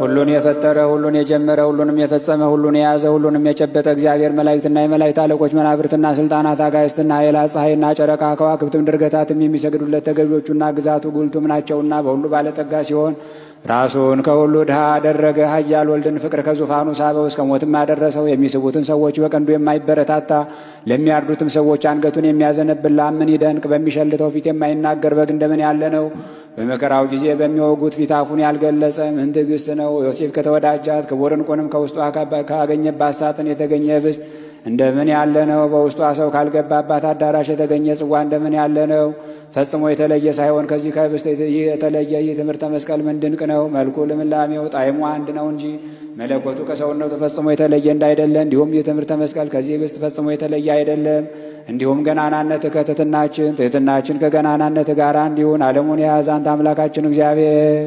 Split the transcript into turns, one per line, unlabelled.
ሁሉን የፈጠረ ሁሉን የጀመረ ሁሉንም የፈጸመ ሁሉን የያዘ ሁሉንም የጨበጠ እግዚአብሔር መላእክትና የመላእክት አለቆች መናብርትና ስልጣናት አጋዕዝትና ኃይላት ፀሐይና ጨረቃ ከዋክብትም ድርገታትም የሚሰግዱለት ተገዦቹና ግዛቱ ጉልቱም ናቸውና በሁሉ ባለጠጋ ሲሆን ራሱን ከሁሉ ድሃ አደረገ። ኃያል ወልድን ፍቅር ከዙፋኑ ሳበው እስከ ሞትም አደረሰው። የሚስቡትን ሰዎች በቀንዱ የማይበረታታ ለሚያርዱትም ሰዎች አንገቱን የሚያዘነብል ምን ይደንቅ! በሚሸልተው ፊት የማይናገር በግ እንደምን ያለ ነው! በመከራው ጊዜ በሚወጉት ፊት አፉን ያልገለጸ ምን ትዕግስት ነው! ዮሴፍ ከተወዳጃት ክቡር ዕንቁንም ከውስጧ ካገኘባት ሳጥን የተገኘ ኅብስት እንደምን ያለ ነው! በውስጧ ሰው ካልገባባት አዳራሽ የተገኘ ጽዋ እንደምን ያለ ነው! ፈጽሞ የተለየ ሳይሆን ከዚህ ከኅብስት የተለየ ይህ ትምህርተ መስቀል ምን ድንቅ ነው! መልኩ ልምላሜው ጣዕሙ አንድ ነው እንጂ መለኮቱ ከሰውነቱ ፈጽሞ የተለየ እንዳይደለ፣ እንዲሁም ይህ ትምህርተ መስቀል ከዚህ ኅብስት ፈጽሞ የተለየ አይደለም። እንዲሁም ገናናነት ከትሕትናችን፣ ትሕትናችን ከገናናነት ጋር እንዲሁን ዓለሙን የያዘ አንተ አምላካችን እግዚአብሔር